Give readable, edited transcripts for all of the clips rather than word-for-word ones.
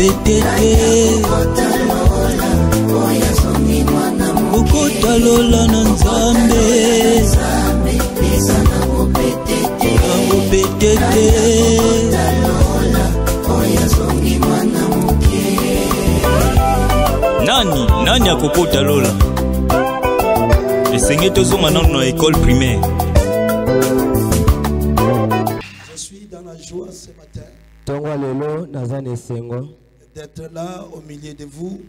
petete okotalola na nzambe nango petete nani akokotalola esenge tozonga nano na école primaire. Je suis dans la joie ce matin d'être là au milieu de vous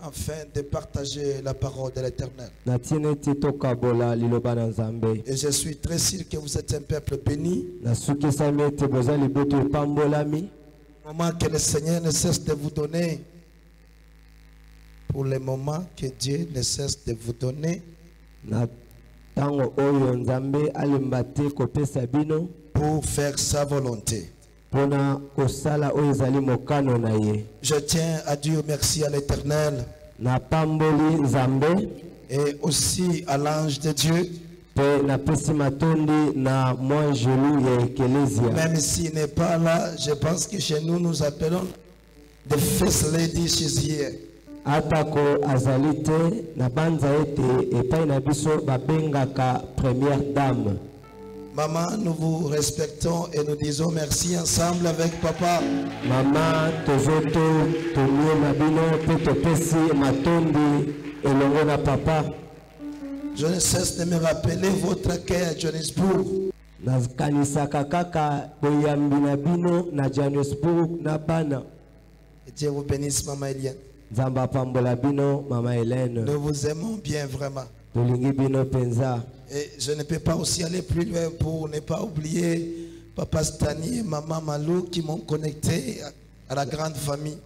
afin de partager la parole de l'Éternel. Et je suis très sûr que vous êtes un peuple béni. Moment que le Seigneur ne cesse de vous donner, pour le moment que Dieu ne cesse de vous donner, pour faire sa volonté. Je tiens à dire merci à l'Éternel et aussi à l'ange de Dieu. Même s'il n'est pas là, je pense que chez nous, nous appelons the First Lady, she's here. Maman, nous vous respectons et nous disons merci ensemble avec papa. Maman, papa. Je ne cesse de me rappeler votre accueil à Johannesburg. Et Dieu vous bénisse, Maman Eliane. Nous vous aimons bien vraiment. Et je ne peux pas aussi aller plus loin pour ne pas oublier Papa Stani et Maman Malou qui m'ont connecté à la grande famille.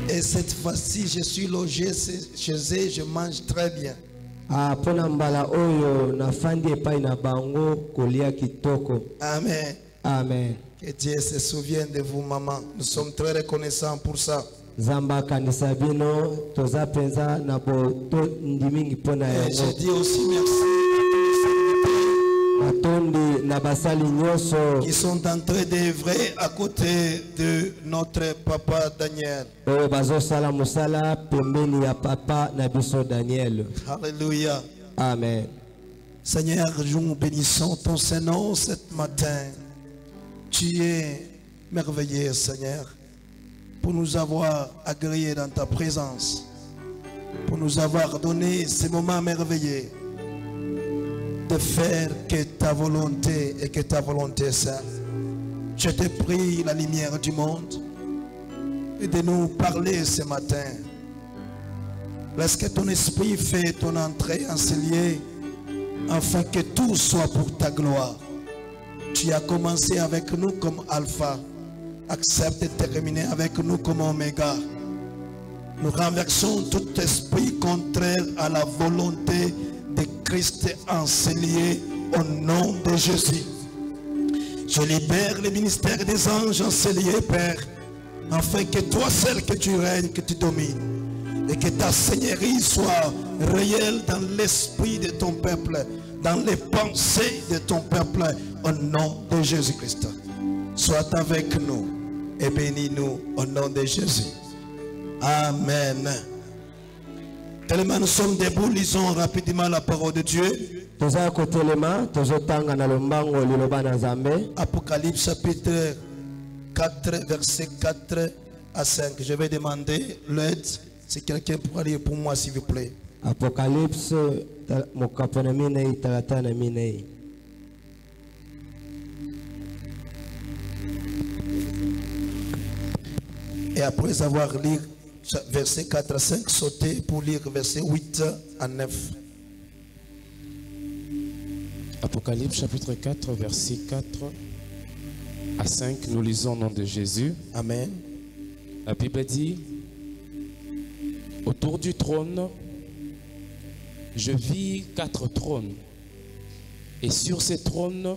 Et cette fois-ci, je suis logé chez eux, je mange très bien. Amen. Amen. Que Dieu se souvienne de vous, maman. Nous sommes très reconnaissants pour ça. Et je dis aussi merci qui sont en train d'œuvrer à côté de notre papa Daniel. Alléluia. Amen. Seigneur, nous bénissons ton Saint-Nom ce matin. Tu es merveilleux, Seigneur, pour nous avoir agréés dans ta présence, pour nous avoir donné ces moments merveilleux de faire que ta volonté et que ta volonté soit. Je t'ai pris la lumière du monde et de nous parler ce matin. Laisse que ton esprit fait ton entrée en ce lieu afin que tout soit pour ta gloire. Tu as commencé avec nous comme Alpha. Accepte de terminer avec nous comme Oméga. Nous renversons tout esprit contraire à la volonté de Christ enseigné au nom de Jésus. Je libère le ministère des anges enseigné, Père, afin que toi seul que tu règnes, que tu domines, et que ta seigneurie soit réelle dans l'esprit de ton peuple, dans les pensées de ton peuple, au nom de Jésus-Christ. Sois avec nous et bénis-nous au nom de Jésus. Amen. Tellement nous sommes debout, lisons rapidement la parole de Dieu. Apocalypse chapitre 4, verset 4 à 5. Je vais demander l'aide. Si quelqu'un pourra lire pour moi, s'il vous plaît. Apocalypse Et après avoir lu verset 4 à 5, sautez pour lire verset 8 à 9. Apocalypse chapitre 4, verset 4 à 5, nous lisons au nom de Jésus. Amen. La Bible dit: autour du trône, je vis 4 trônes, et sur ces trônes,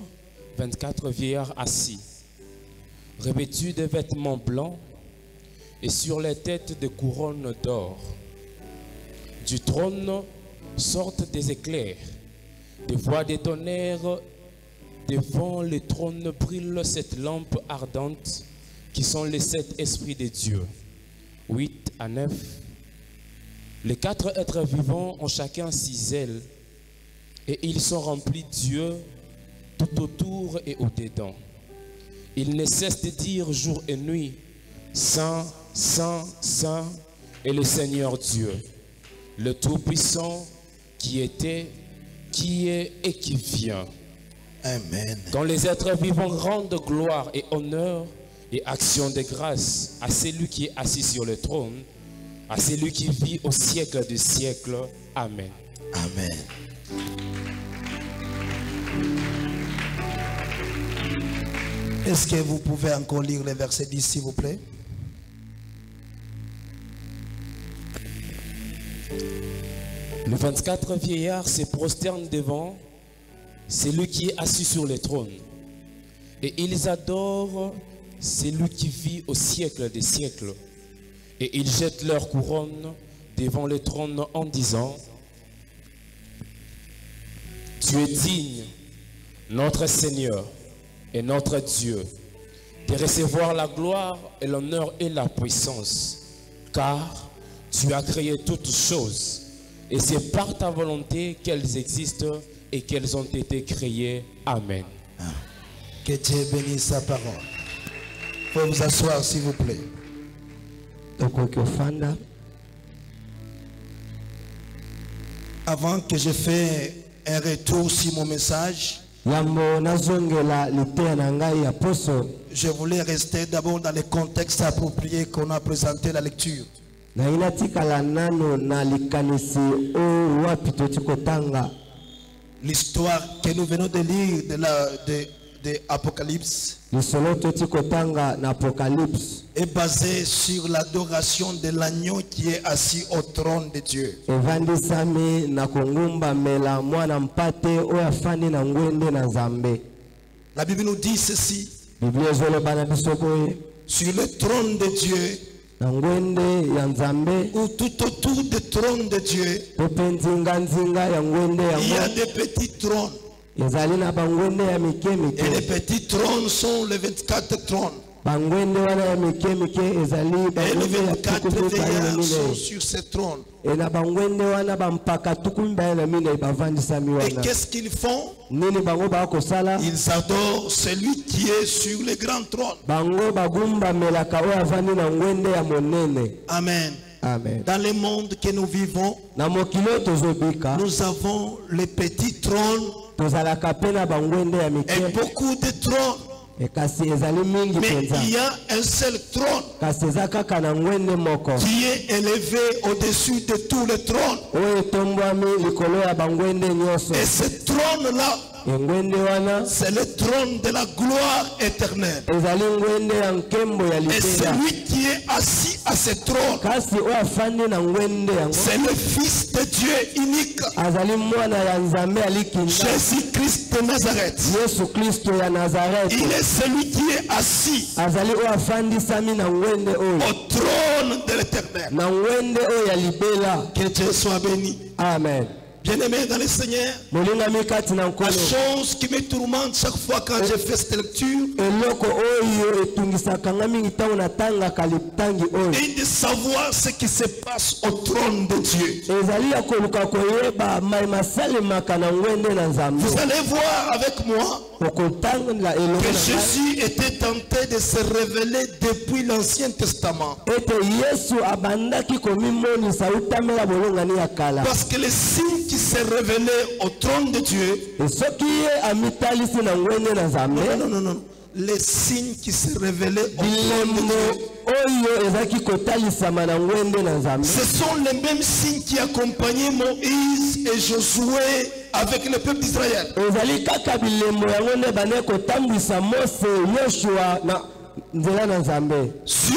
24 vieillards assis, revêtus de vêtements blancs, et sur les têtes de couronnes d'or. Du trône sortent des éclairs, des voix des tonnerres. Devant le trône brûle cette lampe ardente qui sont les 7 esprits de Dieu. 8 à 9. Les 4 êtres vivants ont chacun 6 ailes et ils sont remplis de Dieu tout autour et au-dedans. Ils ne cessent de dire jour et nuit, Saint, Saint, Saint est le Seigneur Dieu, le Tout-Puissant qui était, qui est et qui vient. Amen. Quand les êtres vivants rendent gloire et honneur et action de grâce à celui qui est assis sur le trône, à celui qui vit au siècle des siècles. Amen. Amen. Est-ce que vous pouvez encore lire le verset 10, s'il vous plaît? Les 24 vieillards se prosternent devant celui qui est assis sur le trône. Et ils adorent celui qui vit au siècle des siècles. Et ils jettent leur couronne devant le trône en disant, Tu es digne, notre Seigneur et notre Dieu, de recevoir la gloire et l'honneur et la puissance, car tu as créé toutes choses, et c'est par ta volonté qu'elles existent et qu'elles ont été créées. Amen. Que Dieu bénisse sa parole. Vous pouvez vous asseoir, s'il vous plaît. Avant que je fasse un retour sur mon message, je voulais rester d'abord dans le contexte approprié qu'on a présenté la lecture. L'histoire que nous venons de lire de Apocalypse est basée sur l'adoration de l'agneau qui est assis au trône de Dieu. La Bible nous dit ceci: sur le trône de Dieu, ou tout autour du trône de Dieu, il y a des petits trônes. Et les petits trônes sont les 24 trônes. Et les 24 vieillards sont sur ces trônes. Et qu'est-ce qu'ils font? Ils adorent celui qui est sur le grand trône. Amen. Amen. Dans le monde que nous vivons, nous avons les petits trônes et beaucoup de trônes. Mais il y a un seul trône qui est élevé au-dessus de tous les trônes. Et ce trône-là, c'est le trône de la gloire éternelle. Et celui qui est assis à ce trône, c'est le Fils de Dieu unique, Jésus-Christ de Nazareth. Il est celui qui est assis au trône de l'éternel. Que Dieu soit béni. Amen. Bien-aimé dans le Seigneur, la chose qui me tourmente chaque fois quand je fais cette lecture est de savoir ce qui se passe au trône de Dieu. Vous allez voir avec moi que Jésus était tenté de se révéler depuis l'Ancien Testament. Parce que les signes qui se révélaient au trône de Dieu, non. Les signes qui se révélaient au trône de Dieu, ce sont les mêmes signes qui accompagnaient Moïse et Josué avec le peuple d'Israël. Sur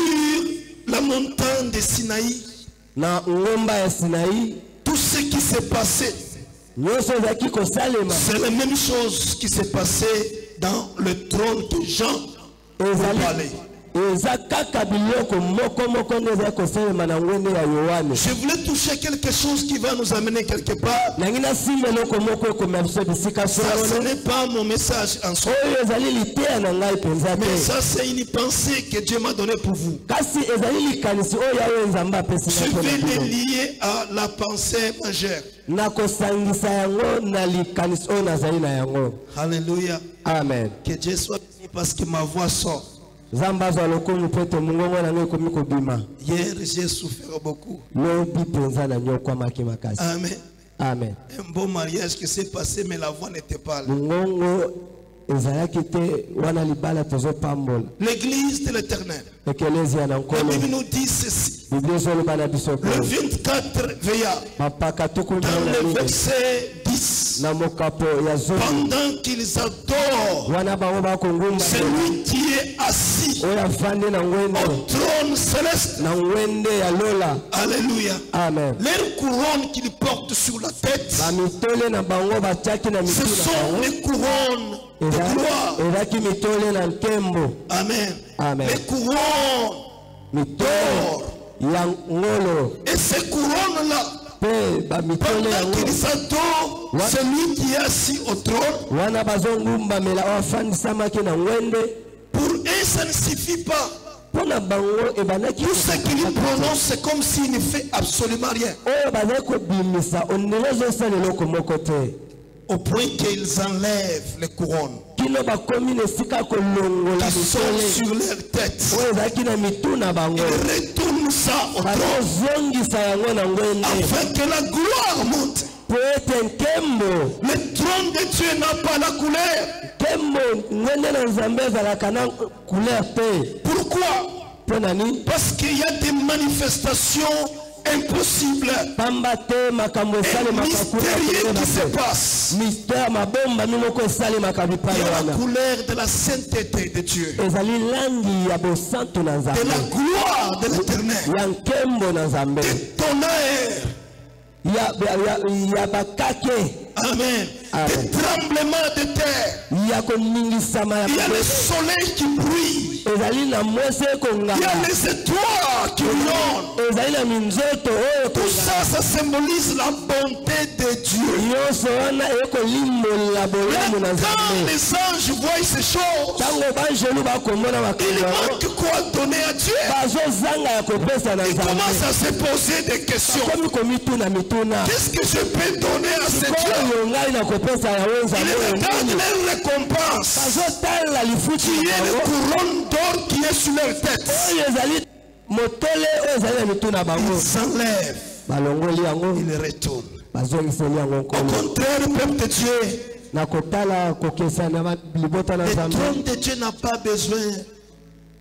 la montagne de Sinaï, tout ce qui s'est passé, c'est la même chose qui s'est passé dans le trône de Jean. eza kaka biloko moko moko neza kosalema na ngwende ya Yohane. Je voulais toucher quelque chose qui va nous amener quelque part. Nangina simba loko moko ko mabso bisika Ça, solo. ce n'est pas mon message en soi. Oyo ezali litea na ngai penza Mais te. ça, c'est une pensée que Dieu m'a donnée pour vous. Kasi ezali likanisi oyo yawe nzamba pesi Je na vais les pona. lier à la pensée majeure. Na kosangisa yango na likanisi oyo nazali na yango. Alléluia. Amen. Que Dieu soit béni parce que ma voix sort. Zamba za lokomu pete mungongo na ngai komi kobima. Hier, j'ai souffert beaucoup. Lobi penza na nyokwa maki makasi. Amen. Amen. Un beau mariage qui s'est passé, mais la voix n'était pas là. Mungongo ezalaki te wana libala tozopambola. L'église de l'Éternel. Ekelezia na La nkolo. Bible nous dit ceci. Biblia ezoloba na biso Le 24 veilla, mapaka tukulu dans na le nini. verset 10, Na mokapo ya zomi. pendant qu'ils adorent Wana bango bakongumba celui qui est assis oyo afandi na au ngwende trône céleste. na ngwende ya lola. Alléluia. Amen. Les couronnes qu'ils portent sur la tête, Bamitole na bango batiaki na ce mitu na sont bango. les couronnes de gloire. Ezaki mitole na nkembo. Amen. Amen. Les couronnes Mitole d'or. ya ngolo. Et ces couronnes-là, Pe bamitole pendant yango. qu'ils adorent celui qui est assis au trône, Wana bazongumba mela oyo afandisamaki na ngwende. pour eux, ça ne suffit pas. Mpona bango ebandaki Tout ce qu'ils prononcent, c'est comme s'il ne fait absolument rien. oyo bazali kobimisa ondele ezosala eloko moko te. Au point qu'ils enlèvent les couronnes Kino bakomi na esika kolongola qui sont mitole sur leur tête. oyo ezalaki na mitu na bango. Ils retournent ça au trône bazozongisa yango na ngwende afin que la gloire monte. po ete nkembo Le trône de Dieu n'a pas la couleur. nkembo ngwende na nzambe ezalaka na couleur te. Pourquoi? Mpo na nini? Parce qu'il y a des manifestations impossibles Pamba te makambo et esalemaka mystérieuses qui se kuna passent. mystère mabomba mimoko esalemaka Il bipai y a la wana couleur de la sainteté de Dieu, ezali langi ya bosantu na de nzambe la gloire de l'Éternel, ya nkembo na nzambe de tonnerre. ya bakake. Amen. Amen. Des tremblements de terre. Ya koningisama ya Il y a le mabele. soleil qui brille. ezali na mwese Il y a ekongana. les étoiles qui brillent. ezali na minzoto oyo Tout ça, ça symbolise la bonté de Dieu. nyonso wana ekolimbola bolamu na Quand nzambe. les anges voient ces choses, Ntango banjelu bakomona il makambo yango manque quoi donner à Dieu? bazozanga ya kopesa na Il nzambe. commence à se poser des questions. komi komituna mituna Qu'est-ce que je peux donner à ce Dieu? sikoyo ngai na kopesa yango Il nzambe oyo regarde nini. leur récompense. bazotala lifuti Il y na a bango une couronne d'or qui est sur leur tête. oyo ezali motole oyo ezali na mituna bango. Ils s'enlèvent, balongoli yango ils retournent. bazongiseli yango Au nkolo. contraire, peuple de Dieu, na kotala kokesa na libota na le nzambe. trône de Dieu n'a pas besoin.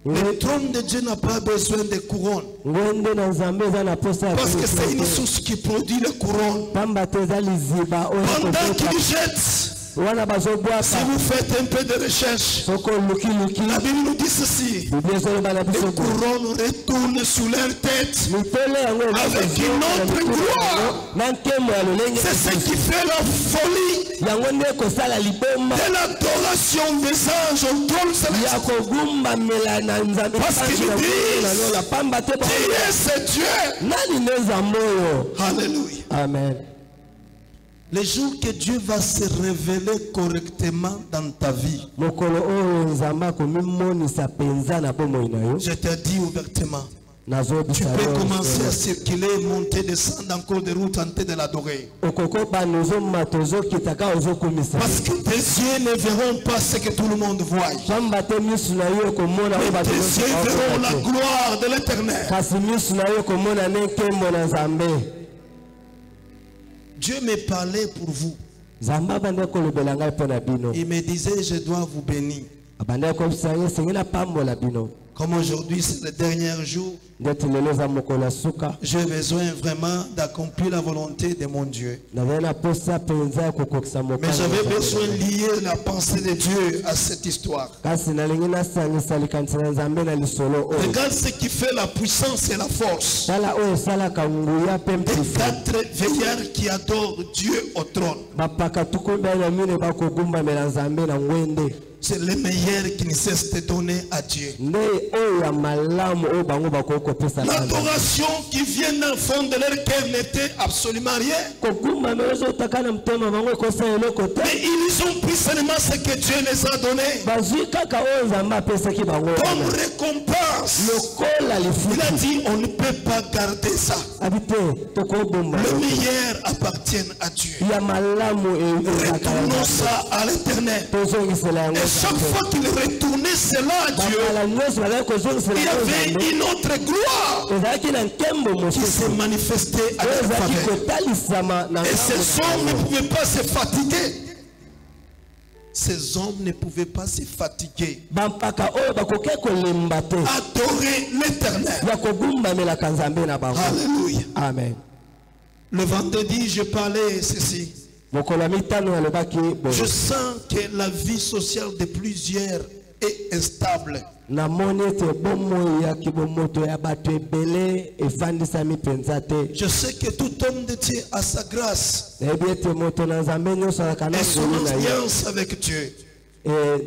Le trône de Dieu n'a pas besoin de couronne. ngwende na nzambe eza na posa ya Parce que c'est une kolekisa te. source qui produit les couronnes. pamba te eza liziba oyo Pendant ekobeta. qu'ils jettent, wana si bazobwaka vous faites un peu de recherche, soko lukiluki la Bible nous dit ceci. biblia ezoloba na Les biso boye. couronnes retournent sur leur tête. mitole yango Avec une autre gloire. na nkembo ya lolenge C'est ce qui fait la folie yango nde ekosala liboma de l'adoration des anges au trône ya céleste. kogumbamela na nzambe Parce panzi qu'ils na disent, na lola pamba te Qui est ce Dieu? nani nde nzambe oyo. Alléluia. Amen. Le jour que Dieu va se révéler correctement dans ta vie, mokolo oyo nzambe akomimonisa penza na bomoi na yo je te dis ouvertement, tu nazobisa peux yo commencer à circuler, monter, descendre encore des routes, tenter de l'adorer. okokobana ozomata ozokitaka ozokumisa Parce que tes yeux ne verront pas ce que tout le monde voit. pamba te misu na yo ekomona oyo Mais bato tes nyonso yeux verront bakomona la te. gloire de l'Éternel. kasi misu na yo ekomona ne nkembo na nzambe. Dieu me parlait pour vous. nzambe abandi kolobela ngai mpo na bino. Il me disait, je dois vous bénir. abandi kobisa ye esengeli apambola bino. Comme aujourd'hui, c'est le dernier jour, ndeti lelo eza mokolo ya suka j'ai besoin vraiment d'accomplir la volonté de mon Dieu. nazali na posa mpenza ya kokokisa Mais mokano j'avais na besoin Nzambe. de lier la pensée de Dieu à cette histoire. kasi nalingi nasangisa likanisi na nzambe na lisolo oyo. Regarde ce qui fait la puissance et la force. tala oyo esalaka nguya mpe Les mpisa. 4 veillards qui adorent Dieu au trône. bapaka tukumbi na mine bakogumbamela nzambe na ngwende. c'est le meilleur qui ne cesse de donner à Dieu. nde oyo ya malamu oyo bango bakoki kopesa Nzambe. L'adoration qui vient dans le fond de leur cœur n'était absolument rien. kogumbama ezotaka na motema bango ekosala eloko te. Mais ils ont pris seulement ce que Dieu les a donné. bazwi kaka oyo Nzambe apesaki bango Comme wana. récompense. lokola Il a lifuki dit on ne peut pas garder ça. abi te tokobomba Le meilleur appartient à Dieu. ya malamu ezaka ya Retournons Nzambe. ça à l'éternel. tozongisela yango Et chaque Nzambe. fois qu'il retournait cela à Dieu, bambala nyonso bazali kozongisela il y yango avait Nzambe. une autre gloire ezalaki na nkembo qui mosusu s'est manifestée à oyo leur ezalaki faveur. kotalisama na Et ces ngambo hommes na ne bango. pouvaient pas se fatiguer. Ces hommes ne pouvaient pas se fatiguer. bampaka oyo bakoki kolemba te Adorer l'éternel. ya kogumbamelaka Nzambe na bango. Alléluia. Amen. Le vendredi, je parlais ceci. mokolo ya mitano alobaki boye. Je sens que la vie sociale de plusieurs est instable. namoni ete bomoi ya kibomoto ya bato ebele efandisami mpenza te. Je sais que tout homme de Dieu a sa grâce nayebi ete moto na Nzambe nyonso azalaka na et son ngolu na ye alliance avec Dieu.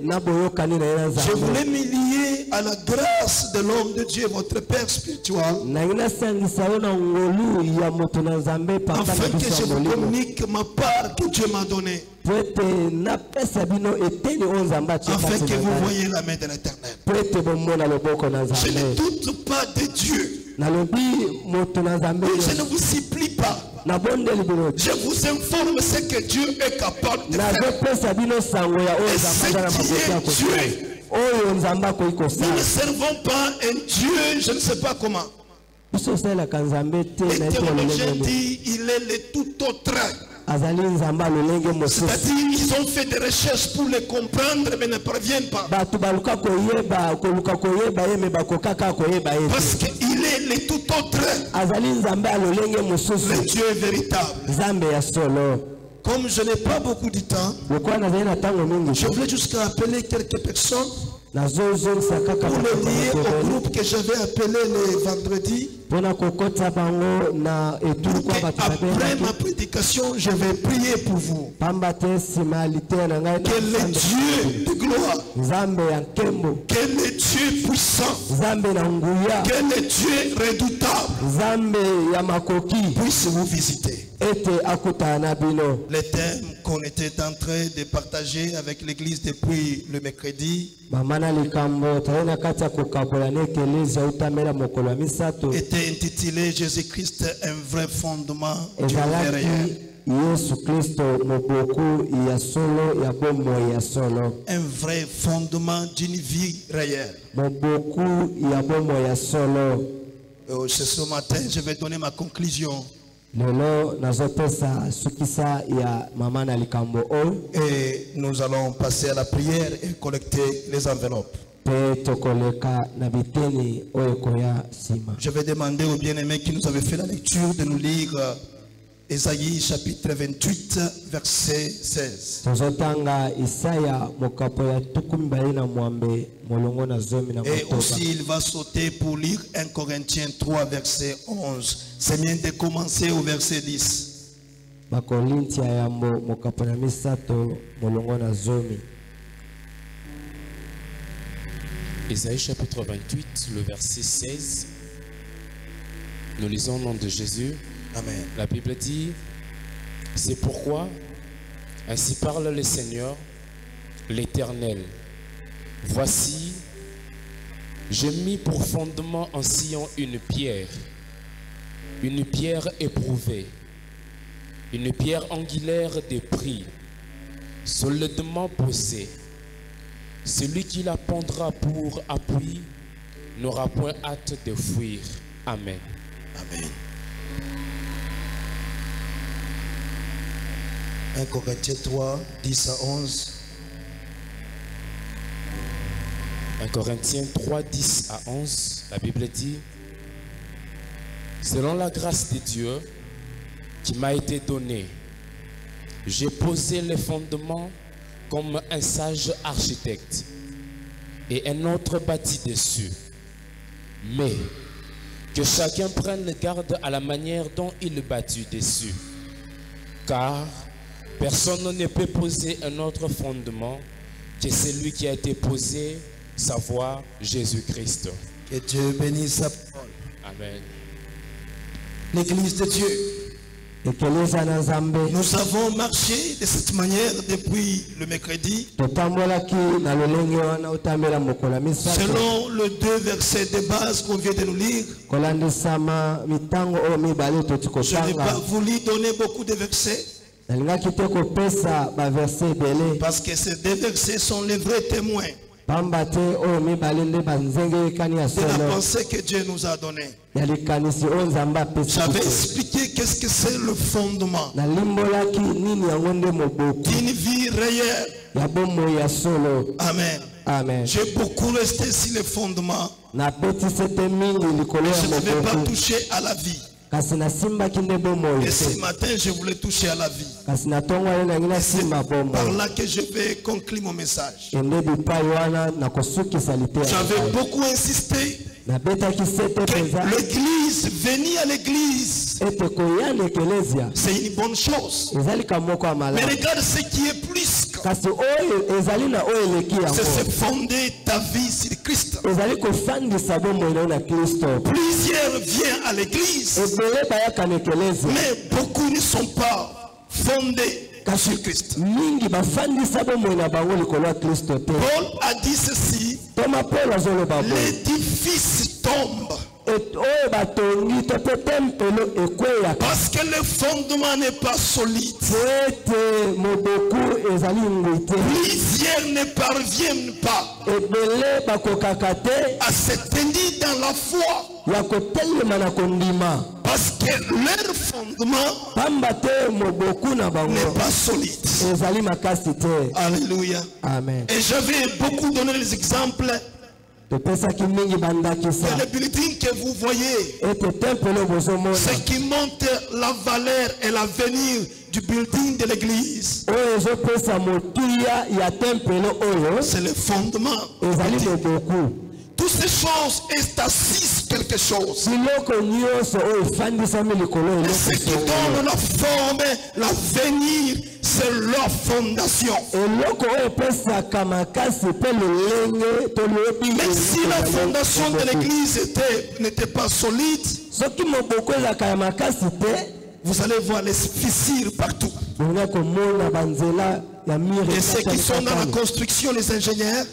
na boyokani na ye na Je Nzambe. voulais me lier à la grâce de l'homme de Dieu, votre Père spirituel, nangi nasangisa yo na ngolu ya moto na Nzambe papa afin na que biso je ya vous molimo communique ma part que Dieu m'a donnée, po ete napesa bino eteni oyo Nzambe atie afin kati que na vous ngai. voyez la main de l'éternel. po ete bomona loboko na Je ne Nzambe. doute pas de Dieu. nalobi moto na Nzambe Je ne vous supplie pas. nabondeli bino Je vous informe ce que Dieu est capable de faire. nazopesa bino sango ya oyo Et Nzambe aza na ce qui maboko ya est kosala Dieu. oyo Nzambe akoki Nous ne kosala. servons pas un Dieu, je ne sais pas comment. biso osalelaka Nzambe te Les na ete théologiens lolenge disent il est le tout autre. azali Nzambe alolenge mosusu. C'est-à-dire ils ont fait des recherches pour le comprendre mais ne parviennent pas. bato baluka koyeba koluka koyeba ye me bakokaka koyeba ye Parce te. qu'il est le tout autre. azali Nzambe alolenge Le mosusu Dieu véritable. Nzambe ya solo. Comme je n'ai pas beaucoup de temps, lokola nazali na ntango mingi je voulais juste rappeler quelques personnes nazozongisa kaka pour le lier au bato groupe que j'avais appelé le vendredi. mpona kokotisa bango na etuluku ya bato Après babengaki ma prédication, je vais prier pour vous. pamba te nsima ya liteya na ngai Que le Dieu de gloire, Nzambe ya nkembo, que le Dieu puissant, Nzambe na nguya, que le Dieu redoutable Nzambe ya makoki puisse vous visiter. ete akutana na bino. Les thèmes qu'on était en train de partager avec l'église depuis le mercredi mama na likambo tali na kati ya kokabola na ekelezi autamela mokolo ya misato était intitulé Jésus-Christ, un vrai fondement du vrai réel. ezalaki Yesu Kristo moboku ya solo ya bomoi ya solo, Un vrai fondement d'une vie réelle. moboku ya bomoi ya solo. Ce matin, je vais donner ma conclusion. lelo nazopesa sukisa ya mama na likambo oyo Et nous allons passer à la prière et collecter les enveloppes. pe tokoleka na biteni oyo ekoya nsima. Je vais demander aux bien-aimés qui nous avaient fait la lecture de nous lire Ésaïe chapitre 28, verset 16. tozotanga Isaya mokapo ya tuku mibale na mwambe molongo na zomi na Et motoba. aussi, il va sauter pour lire 1 Corinthiens 3, verset 11. C'est bien de commencer au verset 10. bakolinti ya yambo mokapo na misato molongo na zomi. Ésaïe chapitre 28, le verset 16. Nous lisons au nom de Jésus. Amen. La Bible dit, c'est pourquoi, ainsi parle le Seigneur, l'Éternel. Voici, j'ai mis pour fondement en Sion une pierre éprouvée, une pierre angulaire de prix, solidement posée. Celui qui la pondra pour appui n'aura point hâte de fuir. Amen. Amen. 1 Corinthiens 3, 10 à 11. 1 Corinthiens 3, 10 à 11, la Bible dit, selon la grâce de Dieu qui m'a été donnée, j'ai posé les fondements comme un sage architecte et un autre bâtit dessus. Mais que chacun prenne garde à la manière dont il bâtit dessus, car personne ne peut poser un autre fondement que celui qui a été posé, savoir Jésus-Christ. Que Dieu bénisse sa parole. Amen. L'église de Dieu. Nous avons marché de cette manière depuis le mercredi. Selon le 2 versets de base qu'on vient de nous lire. Je n'ai pas voulu donner beaucoup de versets. Parce que ces 2 versets sont les vrais témoins de la pensée que Dieu nous a donnée. J'avais expliqué qu'est-ce que c'est le fondement d'une vie réelle. Amen. Amen. J'ai beaucoup resté sur le fondement. Je ne vais pas toucher à la vie. Et ce matin, je voulais toucher à la vie. C'est par là que je vais conclure mon message. J'avais beaucoup insisté que l'église, venir à l'église, c'est une bonne chose. Mais regarde ce qui est plus. C'est se fonder ta vie sur Christ. Plusieurs viennent à l'église, mais beaucoup ne sont pas fondés sur Christ. Paul a dit ceci: l'édifice tombe parce que le fondement n'est pas solide. Plusieurs ne parviennent pas à se tenir dans la foi parce que leur fondement n'est pas solide. Alléluia. Amen. Et je vais beaucoup donner les exemples. Et le building que vous voyez, ce qui montre la valeur et l'avenir du building de l'église, c'est le fondement. Toutes ces choses est assise quelque chose. Et ce qui donne la forme, l'avenir, c'est leur fondation. Mais si la fondation de l'église n'était pas solide, vous allez voir les fissures partout. Et ceux qui sont dans la construction, les ingénieurs,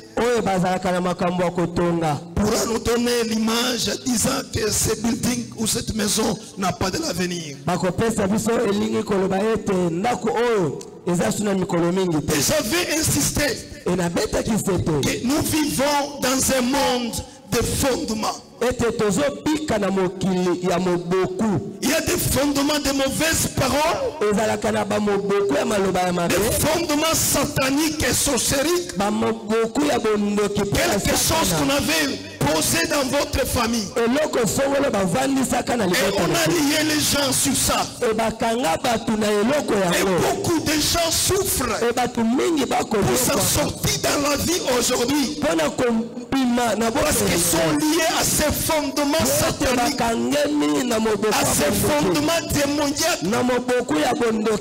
pourra nous donner l'image disant que ce building ou cette maison n'a pas de l'avenir. Et j'avais insisté que nous vivons dans un monde de fondements. Il y a des fondements de mauvaises paroles, des fondements sataniques et sorceriques, quelque chose qu'on avait posé dans votre famille. Et on a lié les gens sur ça. Et beaucoup de gens souffrent pour s'en sortir dans la vie aujourd'hui. Parce qu'ils sont liés à ces fondements sataniques, à ces fondements démoniaques.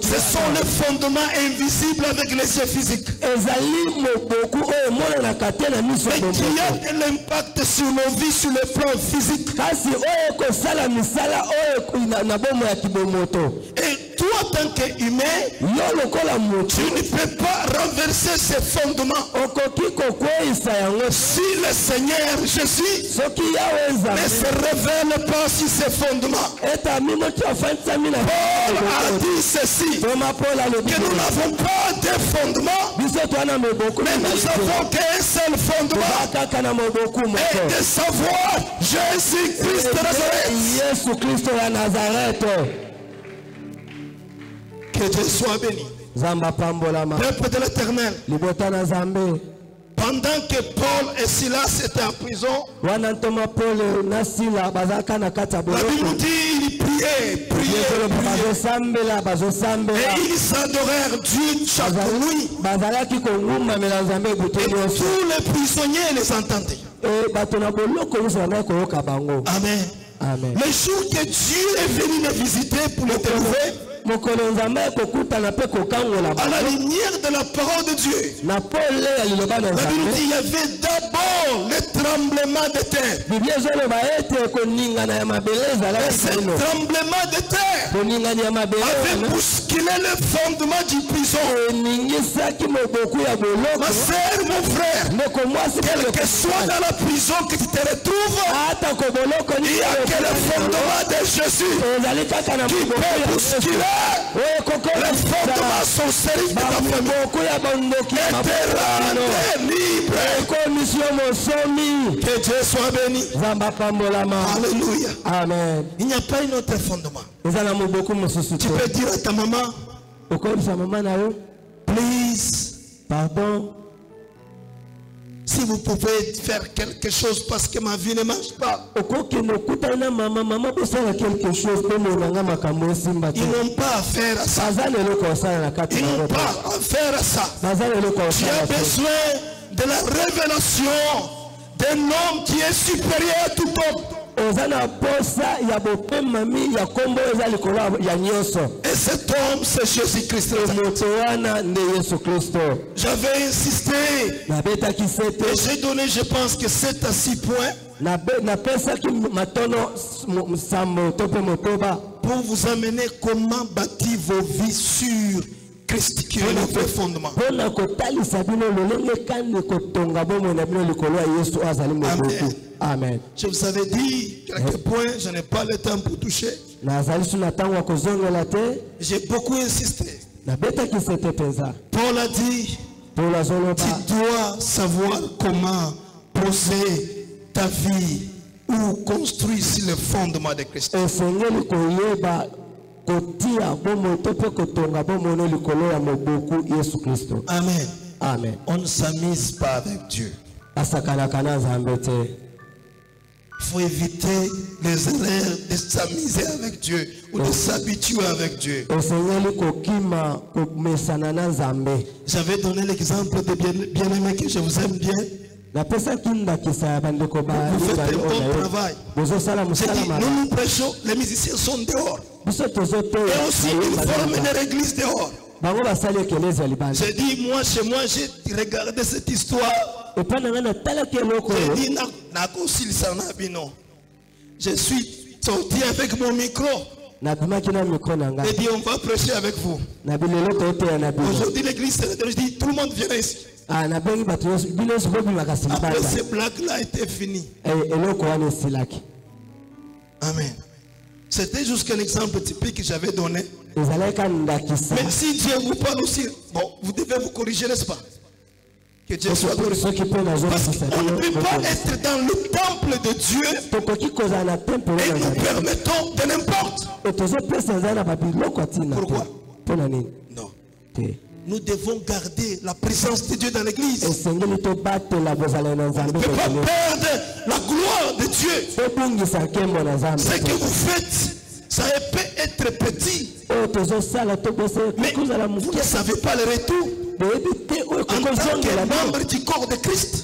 Ce sont les fondements invisibles avec les yeux physiques, mais qui ont l'impact sur nos vies sur le plan physique. Et toi, en tant qu'humain, tu ne peux pas renverser ces fondements. Si le Seigneur Jésus ne se révèle pas sur ces fondements, Paul a dit ceci, que nous n'avons pas de fondement, mais nous avons qu'un seul fondement, et de savoir Jésus-Christ de Nazareth. Que Dieu soit béni. Peuple de l'Éternel, pendant que Paul et Silas étaient en prison, la Bible nous dit qu'ils priaient, et ils adorèrent Dieu chaque nuit. Et tous les prisonniers les entendaient. Amen. Amen. Le jour que Dieu est venu les visiter pour les trouver, à la lumière de la parole de Dieu. La Bible dit il y avait d'abord le tremblement de terre. Et ce tremblement de terre avait bousculé le fondement du prison. Ma soeur, mon frère, quel que soit dans la prison que tu te retrouves, il y a que le fondement de Jésus qui peut bousculer le fondement sorcellerie de ta famille et te rendre libre. Que Dieu soit béni. Alléluia. Amen. Il n'y a pas un autre fondement. Tu peux dire à ta maman, please, pardon, si vous pouvez faire quelque chose parce que ma vie ne marche pas. Ils n'ont pas affaire à ça. Ils n'ont pas affaire à ça. Tu as besoin de la révélation d'un homme qui est supérieur à tout homme. Et cet homme, c'est Jésus-Christ. J'avais insisté et j'ai donné, je pense que 7 à 6 points pour vous amener comment bâtir vos vies sur Christ qui est notre fondement. Amen. Je vous avais dit quelques points, je n'ai pas le temps pour toucher. J'ai beaucoup insisté. Paul a dit, tu dois savoir comment poser ta vie ou construire sur le fondement de Christ. Amen. Amen. On ne s'amuse pas avec Dieu. Il faut éviter les erreurs de s'amuser avec Dieu ou de s'habituer avec Dieu. J'avais donné l'exemple de bien-aimé que je vous aime bien. Vous faites un bon travail. Nous prêchons, les musiciens sont dehors. Et aussi, ils forment une église dehors. J'ai dit, moi, chez moi, j'ai regardé cette histoire. J'ai dit, je suis sorti avec mon micro. J'ai dit, on va prêcher avec vous. Aujourd'hui, l'église, je dis, tout le monde vient ici. Après, ces blagues-là étaient finies. Amen. C'était juste un exemple typique que j'avais donné. Mais si Dieu vous parle aussi, bon, vous devez vous corriger, n'est-ce pas? Que Dieu soit glorifié. Parce qu'on ne peut pas être dans le temple de Dieu et nous permettons de n'importe. Pourquoi? Non. Nous devons garder la présence de Dieu dans l'église. On ne peut pas perdre la gloire de Dieu. Ce que vous faites, ça peut être petit. Mais vous ne savez pas le retour. En tant que membre du corps de Christ.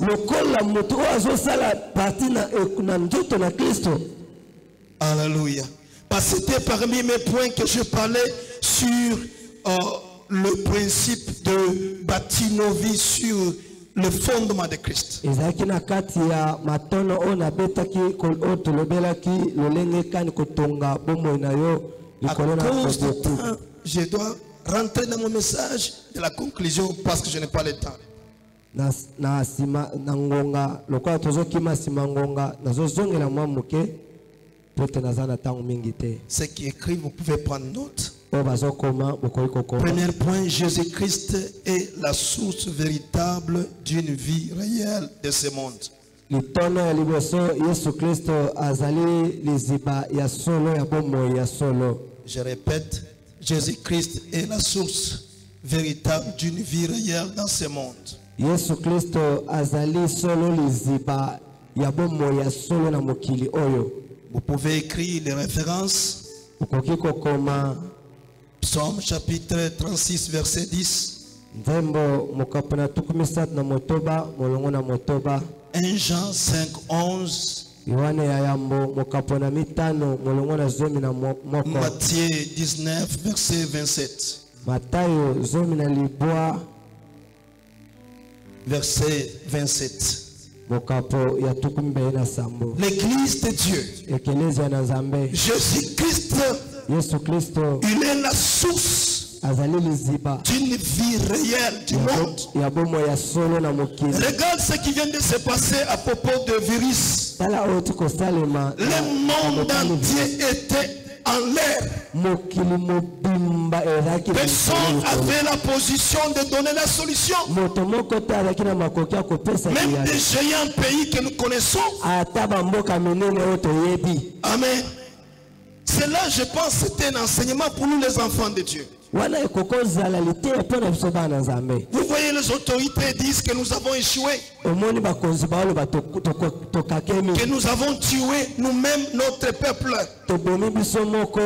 Alléluia. Parce que c'était parmi mes points que je parlais sur le principe de bâtir nos vies sur le fondement de Christ. À cause du temps, je dois rentrer dans mon message de la conclusion parce que je n'ai pas le temps. Ce qui est écrit, vous pouvez prendre note. Premier point, Jésus-Christ est la source véritable d'une vie réelle de ce monde. Je répète, Jésus-Christ est la source véritable d'une vie réelle dans ce monde. Vous pouvez écrire les références. Psaume chapitre 36 verset 10. 1 Jean 5, 11 Yohane ya yambo mokapona mitano molongo na zomi na moko. Matthieu 19, verset 27. Matayo zomi na libwa Verset 27. mokapo ya tukumbe na sambo. L'église de Dieu, Ekelezia na Nzambe. Jésus-Christ, Yesu Kristo il est la source azali liziba d'une vie réelle du monde. ya bomo ya solo na mokili. Regarde ce qui vient de se passer à propos de virus. Tala oyo tukosalema Le monde entier était en l'air. mokili mobimba ezalaki na Personne likolo. n'avait la position de donner la solution. moto moko te azalaki na makoki ya kopesa Même kiyano. des géants pays que nous connaissons. ata bamboka minene oyo toyebi. Amen. Cela, je pense, c'est un enseignement pour nous les enfants de Dieu. wana ekokozala liteya mpo na biso bana Nzambe. Vous voyez, les autorités disent que nous avons échoué, omoni bakonzi baoloba tokakemi que nous avons tué nous-mêmes notre peuple. tobomi biso moko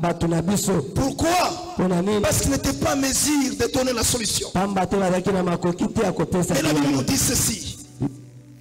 bato na biso. Pourquoi? mpona nini? Parce qu'ils n'étaient pas en mesure de donner la solution. pamba te bazalaki na makoki te ya kopesa Et la Bible nous kiyano. dit ceci.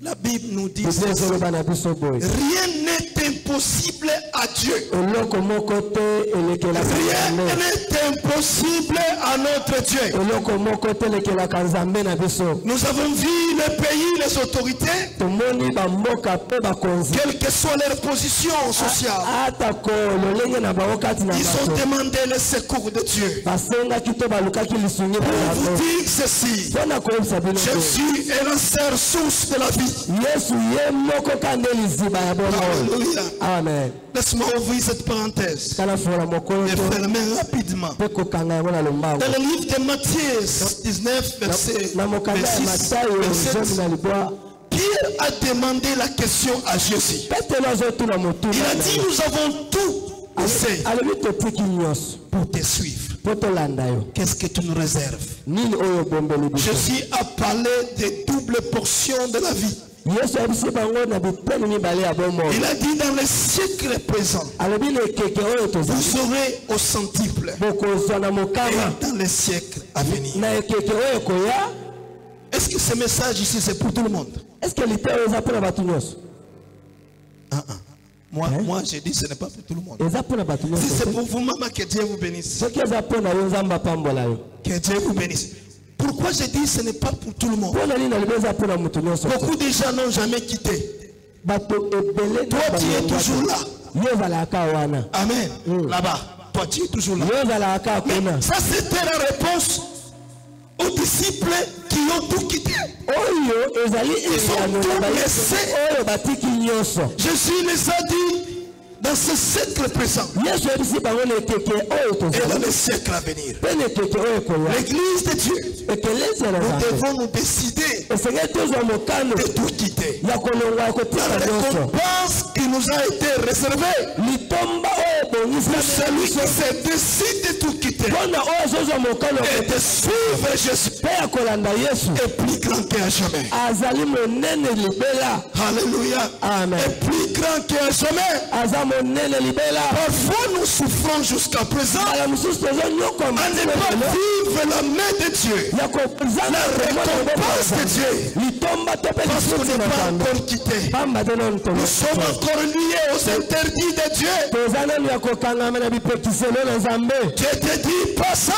La Bible nous dit biblia ceci. ezoloba na biso boye Rien n'est impossible à Dieu. eloko moko te elekelaka Rien Nzambe. n'est impossible à notre Dieu. eloko moko te elekelaka Nzambe na biso. Nous avons vu les pays, les autorités, tomoni bamboka mpe bakonzi quelle que soit leur position sociale, atako lolenge na bango kati na ils ont bato demandé le secours de Dieu. basengaki to balukaki lisungi na Pour vous bango. dire ceci, mpo na koyebisa bino boye, Jésus est la seule source de la vie. yesu ye moko kande liziba ya bomoi. Alléluia. amen. Laisse-moi ouvrir cette parenthèse kana fola mokolo et to fermer rapidement. mpe kokanga yango na lombango. Dans le livre de Matthieu 19, verset na mokanda ya 26, matayo verset zomi na libwa Pierre a demandé la question à Jésus. petelo azotuna motuna Il a dit, nous avons tout essayé alobi totiki nyonso pour te suivre. mpo tolanda yo. Qu'est-ce que tu nous réserves? nini oyo obombeli biso? Jésus a parlé des doubles portions de la vie. yesu ayebisi bango na biteni mibale ya bomoi. Il a dit, dans le siècle présent, alobi na ekeke oyo tozali vous aurez au centuple. bokozwa na mokama Et dans les siècles à venir. na ekeke oyo ekoya. Est-ce que ce message ici, c'est pour tout le monde? est-ce que lite oyo eza mpona bato nyonso? Moi, j'ai dit, ce n'est pas pour tout le monde. eza mpona bato Si nyonso c'est te. pour vous, maman, que Dieu vous bénisse. soki eza mpona yo nzambe apambola yo. Que Dieu vous bénisse. Pourquoi j'ai dit, ce n'est pas pour tout le monde? mpona nini nalobi eza mpona moto nyonso te? Beaucoup de gens n'ont jamais quitté. bato ebele Toi, tu es toujours là. yo ozalaka wana. Amen. Là-bas. Toi, tu es toujours là. yo ozalaka kuna. Mais ça, c'était la réponse aux disciples qui ont tout quitté. oyo ezali eyano tout ya bayesu laissé. oyo batiki nyonso. Jésus les a dit, dans ce siècle présent yesu ayebisi bango na ekeke oyo et dans tozali les siècles à venir, mpe na ekeke oyo ekoya. l'église de Dieu, ekelezi ya nous Nzambe devons nous décider esengeli tozwa mokano de tout quitter. ya kolongwa ya La kotika nyonso. récompense qui nous a été réservée litomba oyo ebongisi pour celui qui se décide de tout quitter mpona oyo azozwa mokano et de suivre Jésus mpe ya kolanda yesu est plus grand qu'à jamais. azali monene libela. Alléluia. Amen. Est plus grand qu'à jamais. aza monene libela. Parfois nous souffrons jusqu'à présent ala mosusu tozonyokwa à ne pas vivre la main de Dieu, ya kozanga la récompense de Dieu, litomba to mpe parce qu'on lisusu n'est na pas nzambe encore quitté. pamba te nanu Nous sommes encore liés aux interdits de Dieu. toza nanu ya kokangama na bipekiselo na nzambe. Je te dis pas ça.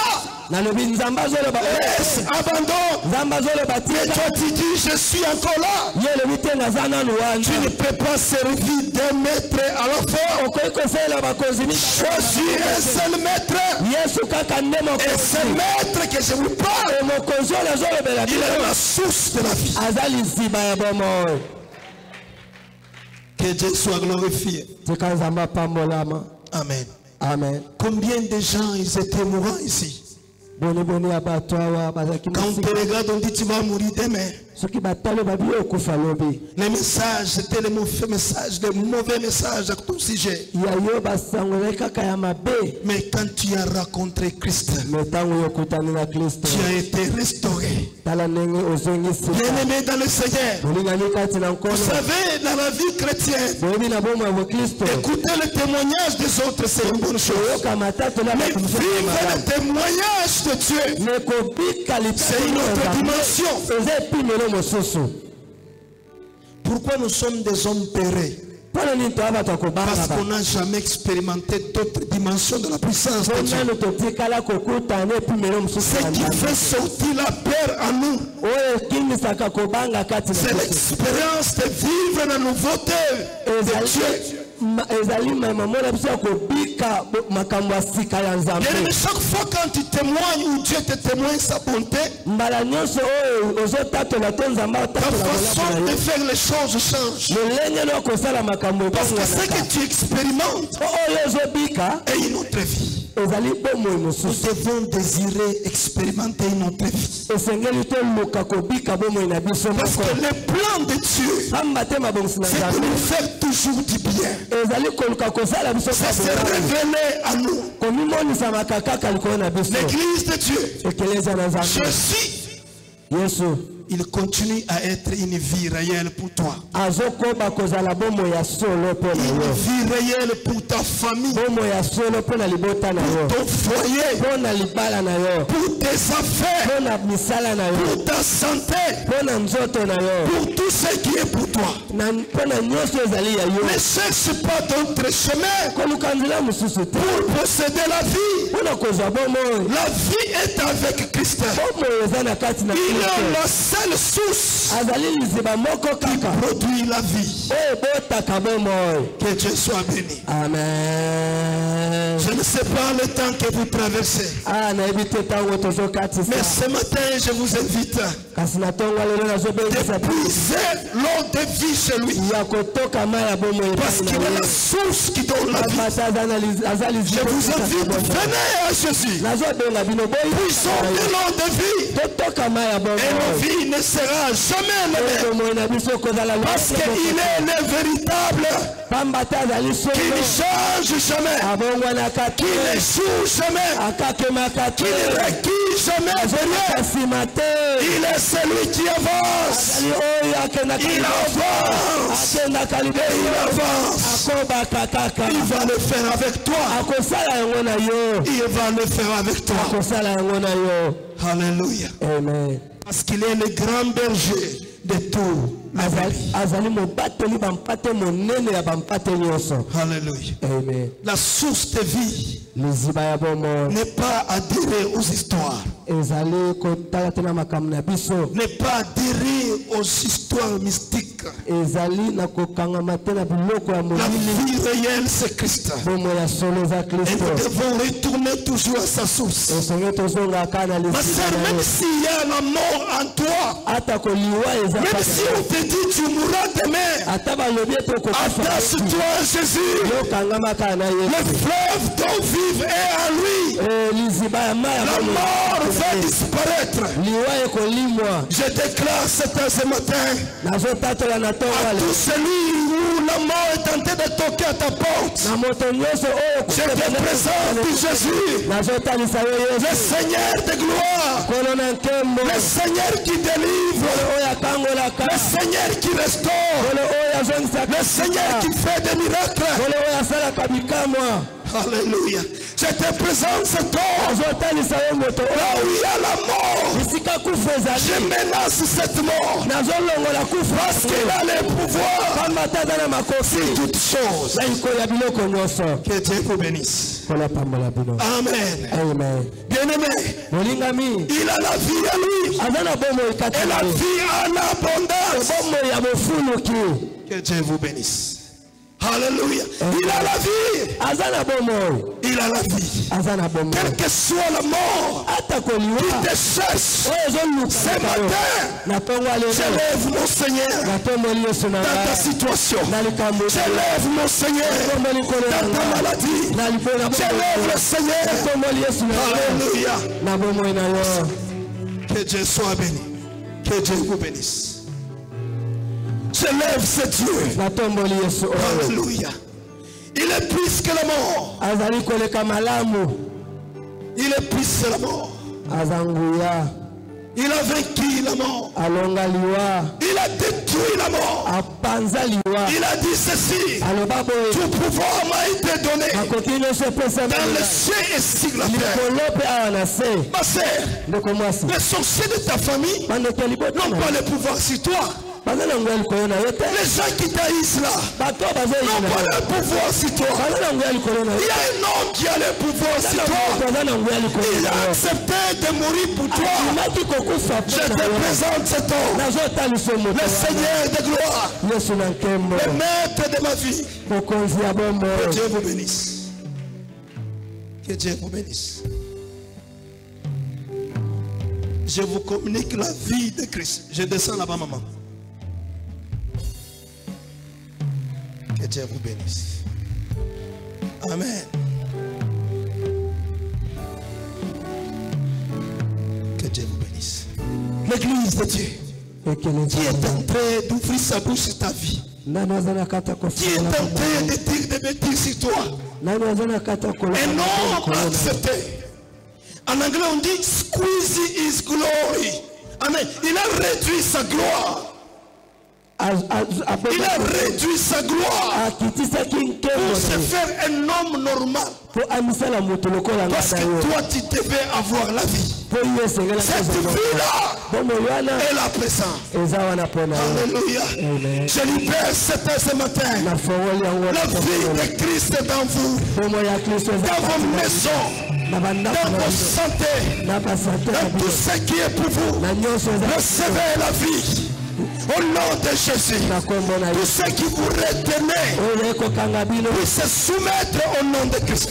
nalobi nzambe azoloba Laisse, abandon. nzambe azoloba Et tika toi tu dis, je suis encore là. ye elobi te naza nanu Tu ne wana. peux pas servir d'un maître à la fois. okoki kosalela bakonzi Choisis un seul maître. yesu kaka nde Et ce mokonzi. maître que je vous parle, mokonzi oyo azolobela il bino est la source de la vie. aza liziba ya bomoi. Que Dieu soit glorifié. tika nzambe apambolama. Amen. amen. Combien de gens ils étaient mourants ici? boniboni ya bato awa bazalaki Quand on te mosika. regarde, on dit tu vas mourir demain. soki batali babi okufa lobi Les messages, c'était les mauvais messages, les mauvais messages à ton sujet. ya yo basangolaki kaka ya mabe. Mais quand tu as rencontré Christ, me ntango yo okutani na kristo tu as été restauré. tala ndenge ozongisika. Bien-aimé dans le Seigneur, bolingani kati na vous nkolo. savez, dans la vie chrétienne, boyebi na bomo ya bokristo écouter le témoignage des autres, c'est une bonne chose. oyoka matatu na Mais bato mosusu vivre malamu. le témoignage de Dieu, me kobika c'est une autre dimension. eza epimelo mosusu. Pourquoi nous sommes des hommes peureux? Parce qu'on n'a jamais expérimenté d'autres dimensions de la puissance de Dieu. Ce qui fait sortir la peur en nous, c'est l'expérience de vivre la nouveauté de Dieu. Chaque fois quand tu témoignes ou Dieu te témoigne sa bonté, ta façon de faire les choses change. Parce que ce que tu expérimentes est une autre vie. Nous devons désirer expérimenter une autre vie. Parce que le plan de Dieu, c'est de nous faire toujours du bien. Ça s'est révélé à nous. L'église de Dieu, Jésus, il continue à être une vie réelle pour toi. Une vie réelle pour ta famille, pour ton foyer, pour tes affaires, pour ta santé, pour tout ce qui est pour toi. Ne cherche pas d'autre chemin pour posséder la vie. La vie est avec Christ. Il est la seule source qui produit la vie. Que Dieu soit béni. Amen. Je ne sais pas le temps que vous traversez, mais ce matin je vous invite d'épuiser l'eau de vie chez lui, parce qu'il est la source qui donne la vie. Je vous invite, venez à Jésus, puissons de l'eau de vie, et nos vies ne sera jamais la même, parce qu'il est le véritable, qui ne change jamais, qui n'échoue jamais, qui ne recule jamais. Il est celui qui avance, il avance, il va le faire avec toi, il va le faire avec toi. Alléluia. Amen. Parce qu'il est le grand berger de tout. Alléluia. Amen. La source de vie n'est pas adhérer aux histoires, n'est pas adhérer aux histoires mystiques. La vie réelle, c'est Christ. Et nous devons retourner toujours à sa source. Ma sœur, même s'il y a la mort en toi, même si on te dit tu mourras demain, attache-toi à Jésus. Le fleuve dont vive est en lui. La mort va disparaître. Je déclare ce matin à tout celui où la mort est tentée de toquer à ta porte, je te présente Jésus, le Seigneur de gloire, le Seigneur qui délivre, le Seigneur qui restaure, le Seigneur qui fait des miracles. Alléluia. Je te présente cet homme. Là où il y a la mort, je menace cette mort, parce qu'il a le pouvoir sur toutes choses. Que Dieu vous bénisse. Amen. Bien-aimé, il a la vie à lui, et la vie en abondance. Que Dieu vous bénisse. Alléluia. Il a la vie. Il a la vie. Quelle que soit la mort qui te cherche, ce matin, j'élève mon Seigneur dans ta situation. J'élève mon Seigneur dans ta maladie. J'élève le Seigneur. Alléluia. Que Dieu soit béni. Que Dieu vous bénisse. J'élève ce Dieu. Alléluia. Il est plus que la mort. Il est plus que la mort. Il a vaincu la mort. Il a détruit la mort. Il a dit ceci: tout pouvoir m'a été donné dans le ciel et sur la terre. Ma sœur, les sorciers de ta famille n'ont pas le pouvoir sur toi. Les gens qui taillissent là n'ont pas le pouvoir sur toi. Il y a un homme qui a le pouvoir sur toi. Il a accepté de mourir pour toi. Je te présente cet homme, le Seigneur de gloire, le maître de ma vie. Que Dieu vous bénisse. Que Dieu vous bénisse. Je vous communique la vie de Christ. Je descends là-bas, maman. Que Dieu vous bénisse. Amen. Que Dieu vous bénisse. L'église de Dieu qui est en train d'ouvrir sa bouche sur ta vie, qui est en train de dire des bêtises sur toi, et non accepté. En anglais on dit squeeze his glory. Amen. Il a réduit sa gloire. Il a réduit sa gloire pour se faire un homme normal. Parce que toi tu devais avoir la vie. Cette vie-là est la présence. Alléluia. Je libère ce matin la vie de Christ dans vous, dans vos maisons, dans vos santé, dans tout ce qui est pour vous. Recevez la vie. Au nom de Jésus, tous ceux qui vous retenez puissent se soumettre au nom de Christ.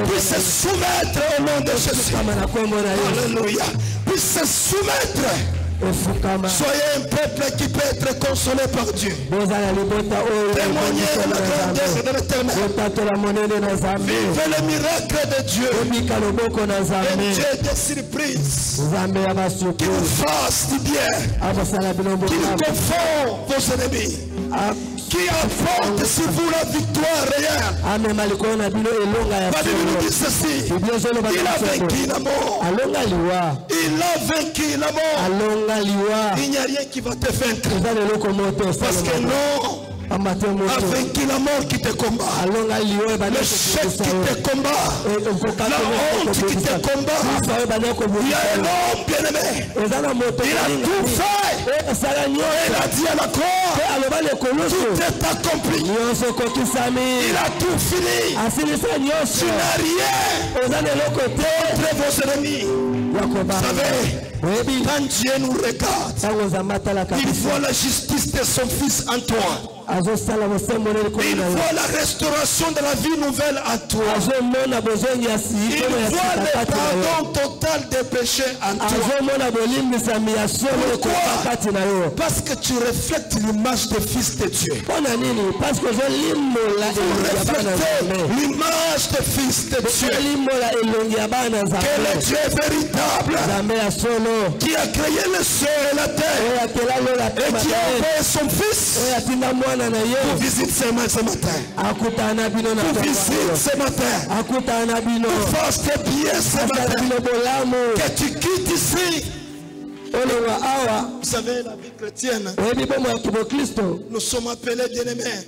Puissent se soumettre au nom de Jésus. Alléluia. Puissent se soumettre. Soyez un peuple qui peut être consolé par Dieu. Témoignez la grandeur de l'Éternel. Vivez le miracle de Dieu. Un Dieu de surprise qui vous fasse du bien, qui vous confond vos ennemis, qui apporte sur vous la victoire réelle. La Bible nous dit ceci: il a vaincu la mort. Il a vaincu la mort. Il n'y a rien qui va te vaincre. Parce que non a vaincu la mort qui te combat, le chef qui te combat, la honte qui te combat. Il y a un homme bien-aimé, il a tout fait. Il a dit à la croix, tout est accompli. Il a tout fini. Tu n'as rien contre vos ennemis. Vous savez, quand Dieu nous regarde, il voit la justice de son fils en toi. Il voit la restauration de la vie nouvelle en toi. Il voit le pardon total des péchés en toi. Pourquoi? Parce que tu reflètes l'image des fils de Dieu. Vous reflétez l'image des fils de Dieu. Que le Dieu véritable, qui a créé le ciel et la terre, et qui a envoyé son fils, vous visite ce matin. Vous visite ce matin. Vous fasse bien ce matin. Que tu quittes ici. Vous savez, la vie chrétienne, nous sommes appelés bien-aimés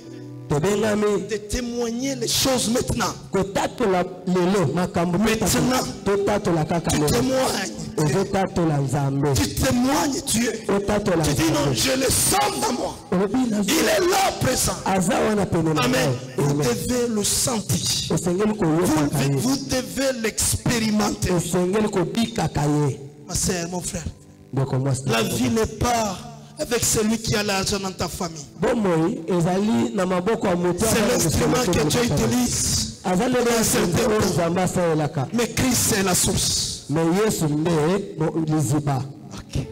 de témoigner les choses maintenant. Maintenant, tu témoignes Dieu. Tu dis non, je le sens dans moi. Il est là présent. Amen. Vous devez le sentir. Vous devez l'expérimenter. Ma soeur, mon frère, la vie n'est pas avec celui qui a l'argent dans ta famille. C'est l'instrument que Dieu utilise. Mais Christ c'est la source. Okay.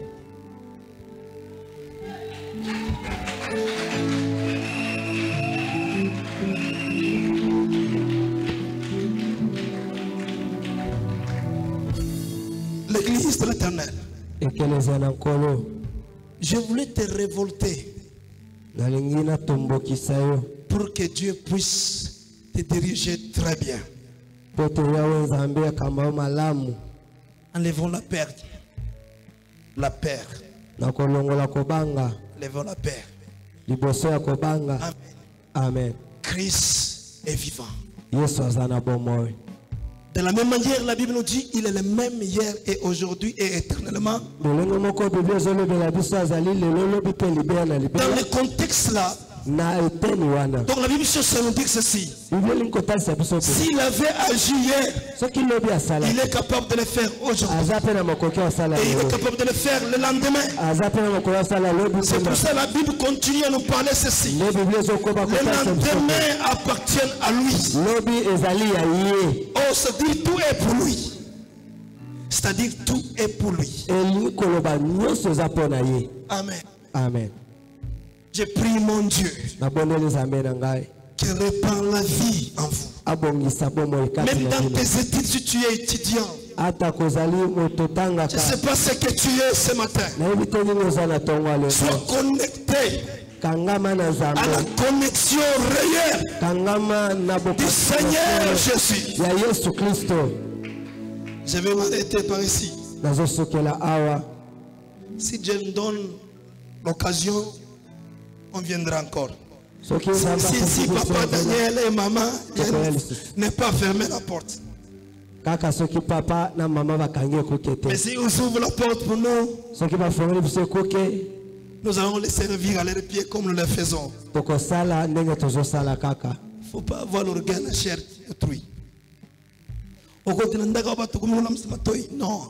L'église de l'Éternel. Je voulais te révolter pour que Dieu puisse te diriger très bien. Enlevons la peur. La peur. Enlevons la peur. Amen. Amen. Christ est vivant. De la même manière, la Bible nous dit il est le même hier et aujourd'hui et éternellement. Dans le contexte là, donc la Bible nous dit ceci. S'il avait agi hier, il est capable de le faire aujourd'hui. Et il est capable de le faire le lendemain. C'est pour ça que la Bible continue à nous parler ceci. Le lendemain appartient à lui. Oh, c'est-à-dire tout est pour lui. C'est-à-dire tout est pour lui. Amen. Amen. Je prie mon Dieu qu'il répand la vie en vous. Même dans tes études, si tu es étudiant, je ne sais pas ce que tu es ce matin. Sois connecté à la connexion réelle du Seigneur Jésus. Je vais m'arrêter par ici. Si Dieu me donne l'occasion, on viendra encore. Si papa Daniel et maman n'est pas fermé la porte. Mais si vous ouvrez la porte pour nous, nous allons les servir à leurs pieds comme nous le faisons. Il ne faut pas avoir l'organe à chair autrui. Non.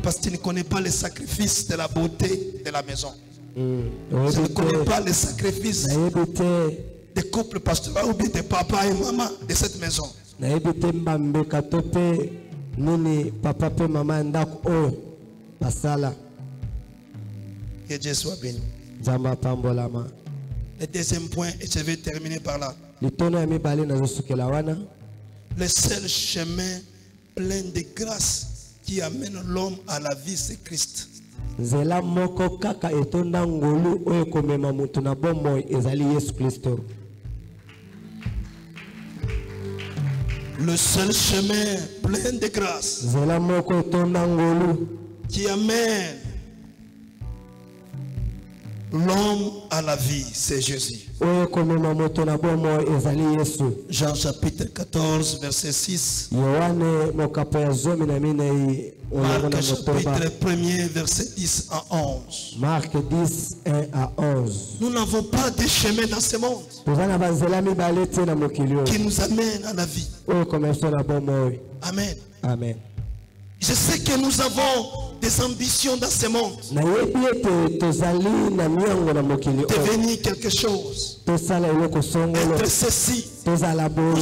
Parce que tu ne connais pas les sacrifices de la beauté de la maison. Je ne connais pas les sacrifices des couples pastoraux ou bien des papas et maman de cette maison. Que Dieu soit béni. Le deuxième point, et je vais terminer par là. Le seul chemin plein de grâce qui amène l'homme à la vie, c'est Christ. Le seul chemin plein de grâce qui amène l'homme à la vie, c'est Jésus. Jean chapitre 14, verset 6. Marc chapitre 1er, verset 10 à 11. Marc 10, 1 à 11. Nous n'avons pas de chemin dans ce monde qui nous amène à la vie. Amen. Amen. Je sais que nous avons des ambitions dans ce monde. Devenir quelque chose. Être ceci. Nous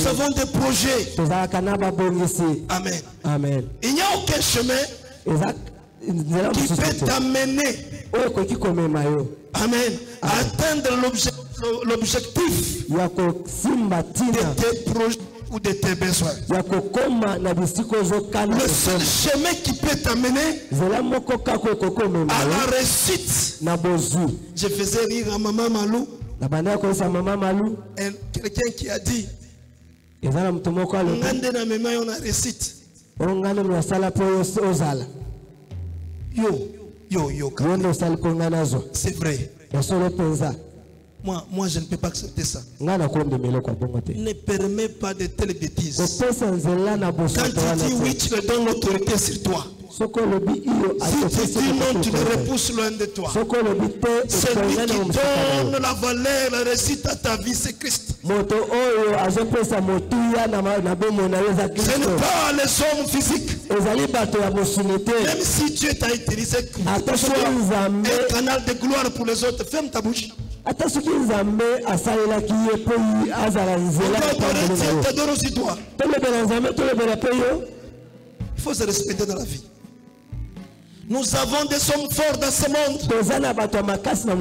avons des projets. Amen. Amen. Il n'y a aucun chemin qui peut t'amener, amen, à atteindre l'objectif de tes projets ou de tes besoins. Le seul chemin qui peut t'amener à la réussite. Je faisais rire à Maman Malou. Quelqu'un qui a dit Ngande na mema on a réussite. Yo, c'est vrai. Moi, je ne peux pas accepter ça. Ne permets pas de telles bêtises. Quand tu dis oui, tu me donnes l'autorité sur toi. Si tu dis non, tu le repousses loin de toi. Celui qui donne la valeur, la réussite à ta vie, c'est Christ. Ce n'est pas les hommes physiques. Même si Dieu t'a utilisé pour soit un canal de gloire pour les autres, ferme ta bouche. On doit adorer Dieu, t'adore aussi toi. Il faut se respecter dans la vie. Nous avons des hommes forts dans ce monde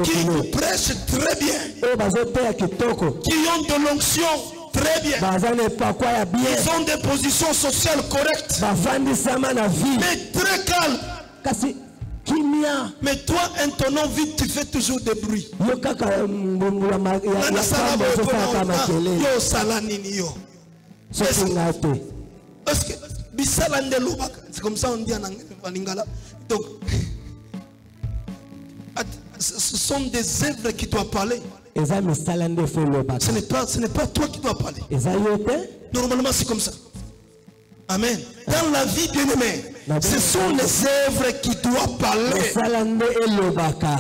qui nous prêchent très bien, qui ont de l'onction très bien, ils ont des positions sociales correctes, mais très calmes. Mais toi, en ton nom vite, tu fais toujours des bruits. C'est comme ça on dit en lingala. Donc, ce sont des œuvres qui doivent parler. Ce n'est pas toi qui dois parler. Normalement, c'est comme ça. Amen. Dans la vie bien-aimée, ce sont les œuvres qui doivent parler.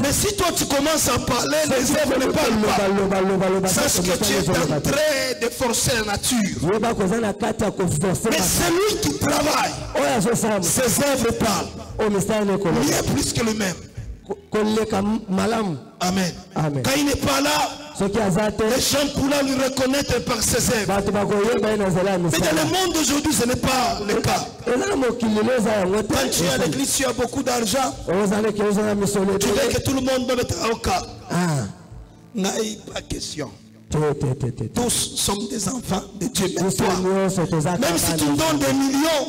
Mais si toi tu commences à parler, les œuvres ne parlent pas. Sache que tu es en train de forcer la nature. Mais celui qui travaille, ses œuvres parlent. Mieux plus que lui-même. Amen. Quand il n'est pas là, les gens pourront lui reconnaître par ses œuvres. Mais dans le monde d'aujourd'hui, ce n'est pas le cas. Quand tu es à l'église, tu as beaucoup d'argent. Tu veux que tout le monde me mette au cas. Pas question. Tous sommes des enfants de Dieu. Même si tu donnes des millions,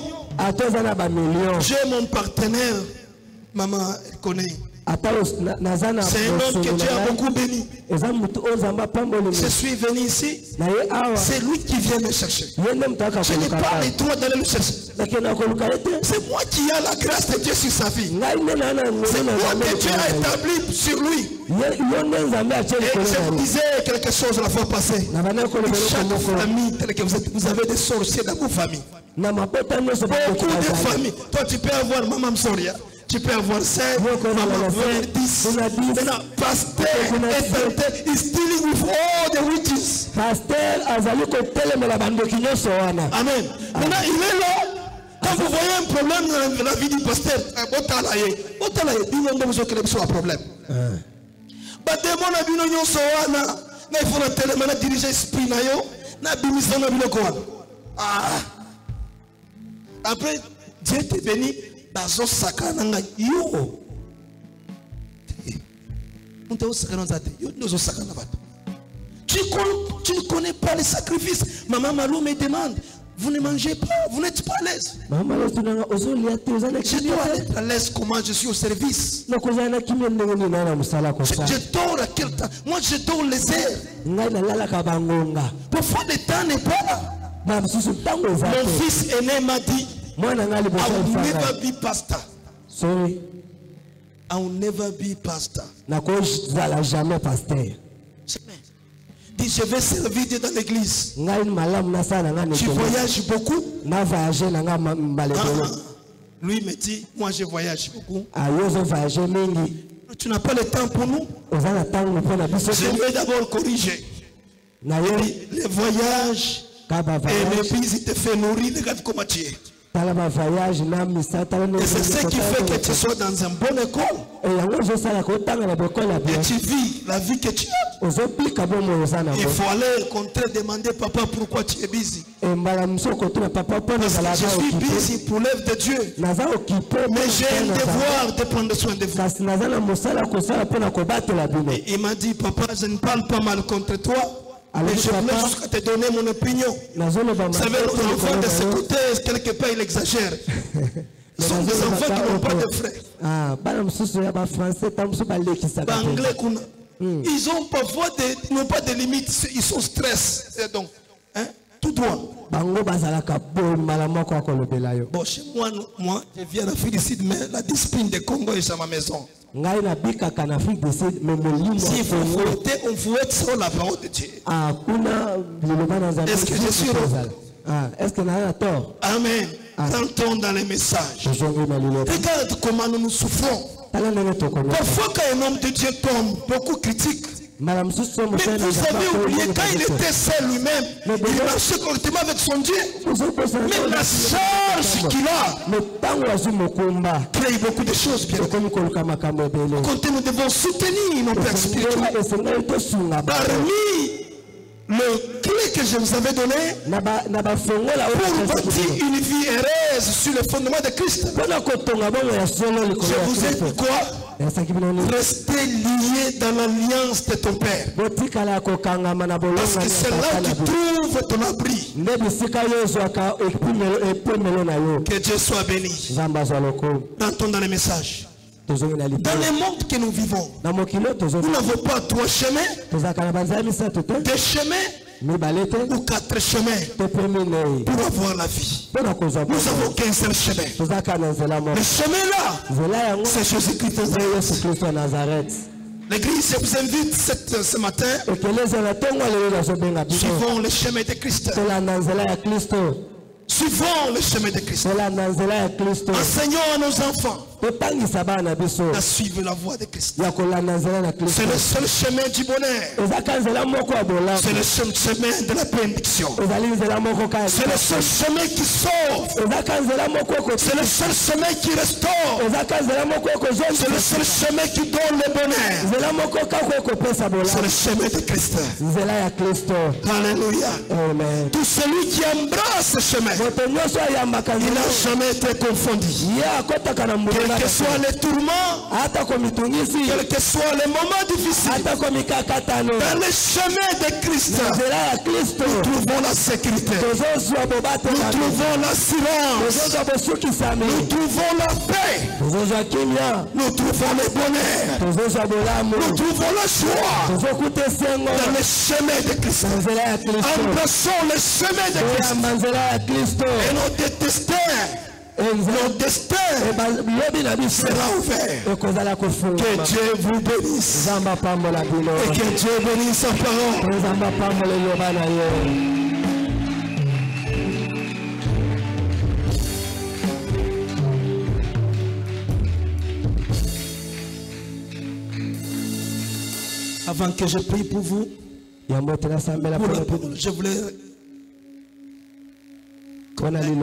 j'ai mon partenaire. Maman, elle connaît. C'est un homme que Dieu a beaucoup béni. Je suis venu ici. C'est lui qui vient me chercher. Je n'ai pas les droits d'aller le chercher. C'est moi qui ai la grâce de Dieu sur sa vie. C'est moi que Dieu a établi sur lui. Et je vous disais quelque chose la fois passée. Chaque famille, telle que vous avez des sorciers dans vos familles. Beaucoup de familles. Toi, tu peux avoir maman Soria. Tu peux avoir 7, maman 10. Maintenant, pasteur is dealing with all the witches. Amen. Maintenant, il est là. Quand vous voyez un problème dans la vie du pasteur, il un problème. Après, Dieu te bénit. Tu ne connais pas les sacrifices. Maman Malou me demande, vous ne mangez pas, vous n'êtes pas à l'aise. Je dois être à l'aise comment je suis au service. Je dors à quel temps? Moi je dors les heures. Parfois le temps n'est pas là. Mon fils aîné m'a dit, I will never be pastor. Sorry. I will never be pastor. Jamais pasteur. Dit, je vais servir Dieu dans l'église. Tu voyages beaucoup? Lui me dit, moi je voyage beaucoup. Tu n'as pas le temps pour nous? Je vais d'abord corriger. Les voyages et les pays te fait nourrir, regarde comment tu es. Et c'est ce qui fait que tu sois dans une bonne école. Et tu vis la vie que tu as. Il faut aller contre demander papa pourquoi tu es busy. Parce que je suis busy pour l'œuvre de Dieu. Mais j'ai un devoir de prendre soin de vous. Et il m'a dit, papa, je ne parle pas mal contre toi. Mais je voulais jusqu'à te donner mon opinion. Vous savez, nos enfants de ce côté, quelque part, ils exagèrent. Ce sont des enfants qui n'ont pas de frères. Ils ont parfois n'ont pas de limites. Ils sont stressés. Donc, tout droit. Bon, chez moi, je viens d'Afrique du Sud, mais la discipline de Congo est à ma maison. Si vous fouettez, on fouette sur la parole de Dieu. Est-ce que je suis est-ce qu'on a tort? Amen. Rentrons dans les messages. Regarde comment nous souffrons. Parfois quand un homme de Dieu tombe, beaucoup critiquent. Mais vous avez oublié, quand il était seul lui-même, il marchait correctement avec son Dieu. Mais la charge qu'il a crée beaucoup de choses bien. Quand nous devons soutenir nos pères spirituels. Parmi le clé que je vous avais donné pour bâtir une vie heureuse sur le fondement de Christ, je vous ai dit quoi? Restez lié dans l'alliance de ton Père. Parce que c'est là que tu trouves ton abri. Que Dieu soit béni. Entends dans les messages. Dans le monde que nous vivons, nous n'avons pas 3 chemins, 2 chemins ou 4 chemins pour avoir la vie. Nous n'avons qu'un seul chemin. Le chemin là, c'est Jésus-Christ de Nazareth. L'église vous invite ce matin. Suivons le chemin de Christ. Suivons le chemin de Christ. Enseignons à nos enfants à suivre la voie de Christ. C'est le seul chemin du bonheur. C'est le seul chemin de la bénédiction. C'est le seul chemin qui sauve. C'est le seul chemin qui restaure. C'est le seul chemin qui donne le bonheur. C'est le chemin de Christ. Alléluia. Tout celui qui embrasse ce chemin, il n'a jamais été confondu. Quels que soient les tourments, quels que soient les moments difficiles, dans le chemin de Christ, nous trouvons la sécurité, nous trouvons l'assurance, nous trouvons la paix, nous trouvons le bonheur, nous trouvons la joie dans le chemin de Christ. Embrassons le chemin de Christ et nos destins sera ouvert. Que Dieu vous bénisse et que Dieu bénisse sa parole. Avant que je prie pour vous, pour la parole, je voulais collecter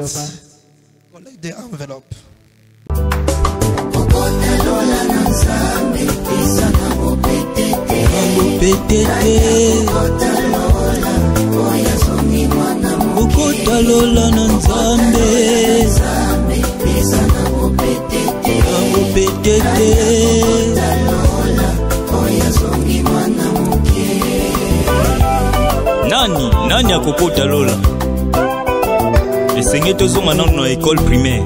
des enveloppes. Nani akokota lola esenge tozonga nano na école primaire.